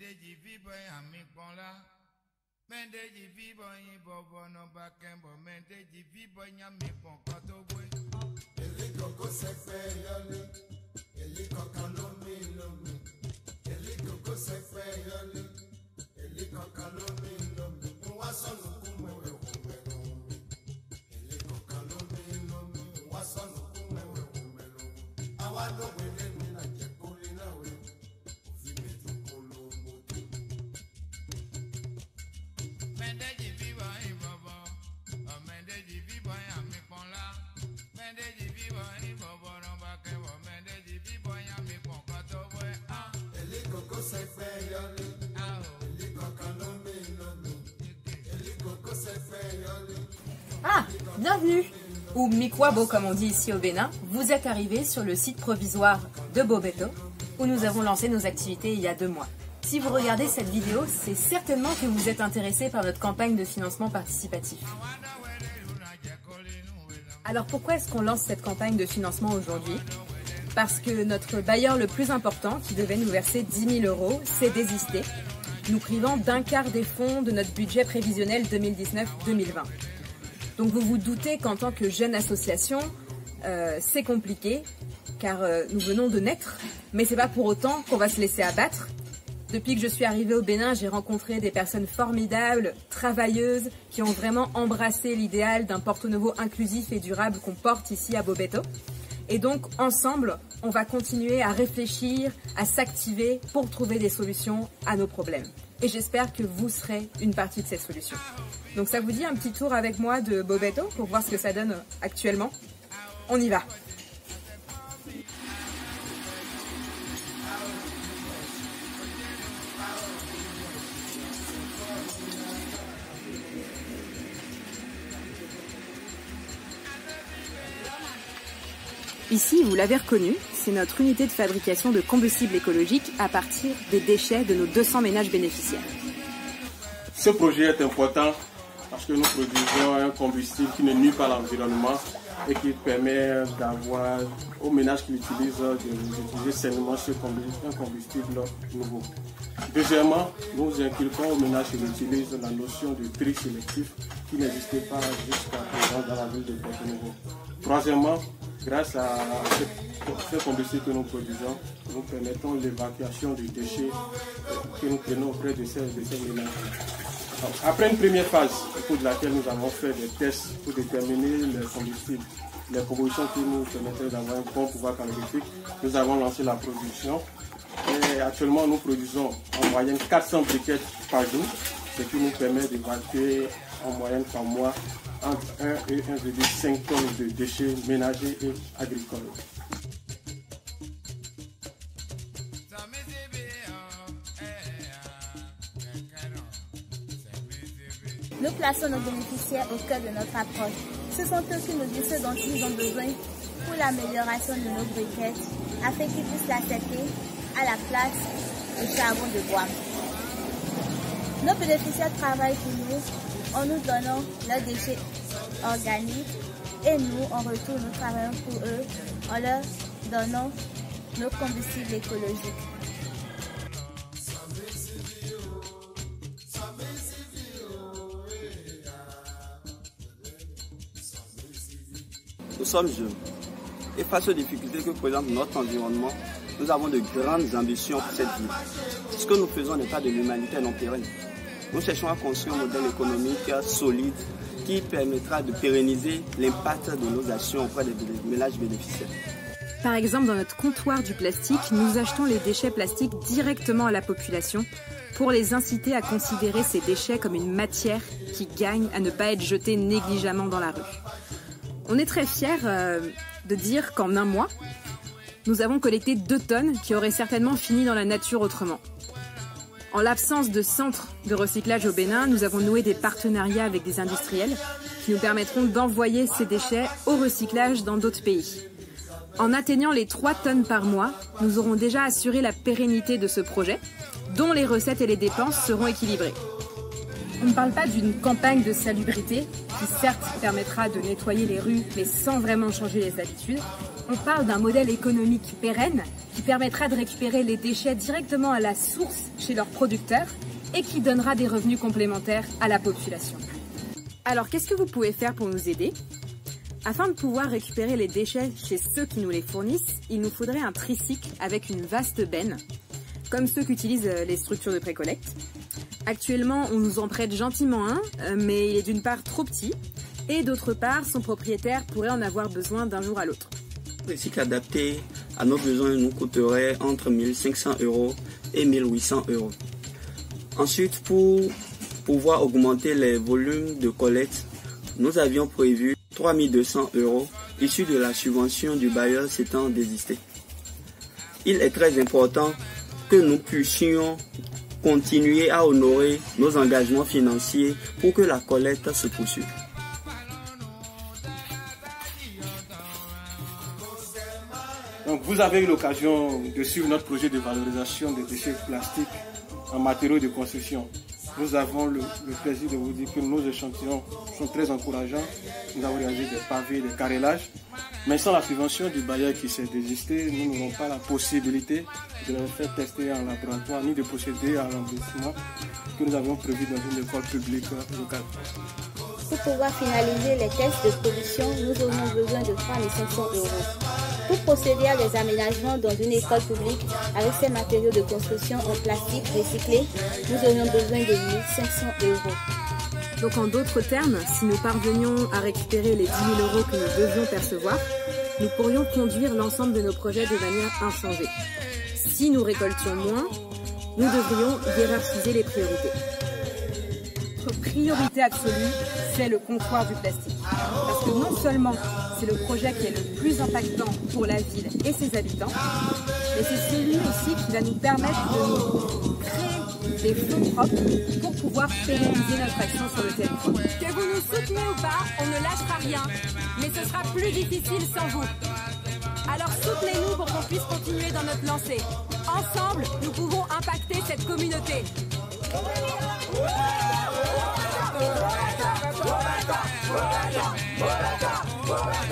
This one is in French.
Mendeji vibo ami ponla. Mendeji vibo yin bobo no bakembo. Mendeji vibo nyami pon katobwe. Eli koko sefe yoli. Eli koko lomi lomi. Eli koko sefe yoli. Eli koko lomi lomi. Wasonu kumwewe kumwewe. Eli koko lomi lomi. Wasonu kumwewe kumwewe. Awado wele mina jekuli na we. Mendeji vivo yin bobo. Mendeji vivo ami ponla. Mendeji vivo yin bobo no bakembo. Mendeji vivo ami pon katobwe. Eli koko sefe yoli. Eli koko lomi lomi. Eli koko sefe yoli. Ah, bienvenue! Ou Mikwabo comme on dit ici au Bénin, vous êtes arrivé sur le site provisoire de Bobeto, où nous avons lancé nos activités il y a 2 mois. Si vous regardez cette vidéo, c'est certainement que vous êtes intéressé par notre campagne de financement participatif. Alors pourquoi est-ce qu'on lance cette campagne de financement aujourd'hui? Parce que notre bailleur le plus important, qui devait nous verser 10 000 € s'est désisté, nous privant d'un quart des fonds de notre budget prévisionnel 2019-2020. Donc vous vous doutez qu'en tant que jeune association, c'est compliqué, car nous venons de naître, mais c'est pas pour autant qu'on va se laisser abattre. Depuis que je suis arrivée au Bénin, j'ai rencontré des personnes formidables, travailleuses, qui ont vraiment embrassé l'idéal d'un Porto Novo inclusif et durable qu'on porte ici à Bobeto. Et donc, ensemble, on va continuer à réfléchir, à s'activer pour trouver des solutions à nos problèmes. Et j'espère que vous serez une partie de ces solutions. Donc ça vous dit un petit tour avec moi de Bobeto pour voir ce que ça donne actuellement? On y va! Ici, vous l'avez reconnu, c'est notre unité de fabrication de combustible écologique à partir des déchets de nos 200 ménages bénéficiaires. Ce projet est important parce que nous produisons un combustible qui ne nuit pas l'environnement et qui permet d'avoir aux ménages qui l'utilisent d'utiliser sainement un combustible nouveau. Deuxièmement, nous inculquons aux ménages qui l'utilisent la notion de tri sélectif qui n'existait pas jusqu'à présent dans la ville de Porto Novo. Troisièmement, grâce à ce combustible que nous produisons, nous permettons l'évacuation des déchets que nous prenons auprès de ces ménages. Après une première phase au cours de laquelle nous avons fait des tests pour déterminer le combustible, les propositions qui nous permettraient d'avoir un bon pouvoir calorifique, nous avons lancé la production. Et actuellement, nous produisons en moyenne 400 briquettes par jour, ce qui nous permet d'évacuer en moyenne par mois entre 1 et 1,5 tonnes de déchets ménagers et agricoles. Nous plaçons nos bénéficiaires au cœur de notre approche. Ce sont eux qui nous disent ce dont ils ont besoin pour l'amélioration de nos briquettes, afin qu'ils puissent l'accepter à la place du charbon de bois. Nos bénéficiaires travaillent pour nous en nous donnant leurs déchets organiques et nous, en retour, nous travaillons pour eux en leur donnant nos combustibles écologiques. Nous sommes jeunes et face aux difficultés que présente notre environnement, nous avons de grandes ambitions pour cette ville. Ce que nous faisons n'est pas de l'humanité non pérenne. Nous cherchons à construire un modèle économique solide qui permettra de pérenniser l'impact de nos actions auprès des ménages bénéficiaires. Par exemple, dans notre comptoir du plastique, nous achetons les déchets plastiques directement à la population pour les inciter à considérer ces déchets comme une matière qui gagne à ne pas être jetée négligemment dans la rue. On est très fiers de dire qu'en 1 mois, nous avons collecté 2 tonnes qui auraient certainement fini dans la nature autrement. En l'absence de centre de recyclage au Bénin, nous avons noué des partenariats avec des industriels qui nous permettront d'envoyer ces déchets au recyclage dans d'autres pays. En atteignant les 3 tonnes par mois, nous aurons déjà assuré la pérennité de ce projet, dont les recettes et les dépenses seront équilibrées. On ne parle pas d'une campagne de salubrité qui certes permettra de nettoyer les rues mais sans vraiment changer les habitudes. On parle d'un modèle économique pérenne qui permettra de récupérer les déchets directement à la source chez leurs producteurs et qui donnera des revenus complémentaires à la population. Alors qu'est-ce que vous pouvez faire pour nous aider ? Afin de pouvoir récupérer les déchets chez ceux qui nous les fournissent, il nous faudrait un tricycle avec une vaste benne, comme ceux qu'utilisent les structures de précollecte. Actuellement, on nous en prête gentiment un, mais il est d'une part trop petit, et d'autre part, son propriétaire pourrait en avoir besoin d'un jour à l'autre. Le tricycle adapté à nos besoins nous coûterait entre 1 500 € et 1 800 €. Ensuite, pour pouvoir augmenter les volumes de collecte, nous avions prévu 3 200 € issus de la subvention du bailleur s'étant désisté. Il est très important que nous puissions continuer à honorer nos engagements financiers pour que la collecte se poursuive. Donc vous avez eu l'occasion de suivre notre projet de valorisation des déchets plastiques en matériaux de construction. Nous avons le plaisir de vous dire que nos échantillons sont très encourageants. Nous avons réalisé des pavés, des carrélages. Mais sans la subvention du bailleur qui s'est désisté, nous n'aurons pas la possibilité de les faire tester en laboratoire ni de procéder à l'enregistrement que nous avions prévu dans une école publique locale. Pour pouvoir finaliser les tests de production, nous aurions besoin de 3 500 €. Pour procéder à des aménagements dans une école publique avec ces matériaux de construction en plastique recyclé, nous aurions besoin de 1 500 €. Donc en d'autres termes, si nous parvenions à récupérer les 10 000 € que nous devions percevoir, nous pourrions conduire l'ensemble de nos projets de manière inchangée. Si nous récoltions moins, nous devrions hiérarchiser les priorités. Notre priorité absolue, c'est le comptoir du plastique. Parce que non seulement c'est le projet qui est le plus impactant pour la ville et ses habitants, mais c'est celui aussi qui va nous permettre de nous créer des fonds propres pour pouvoir pérenniser notre action sur le territoire. Que vous nous soutenez ou pas, on ne lâchera rien, mais ce sera plus difficile sans vous. Alors soutenez-nous pour qu'on puisse continuer dans notre lancée. Ensemble, nous pouvons impacter cette communauté. Bogota.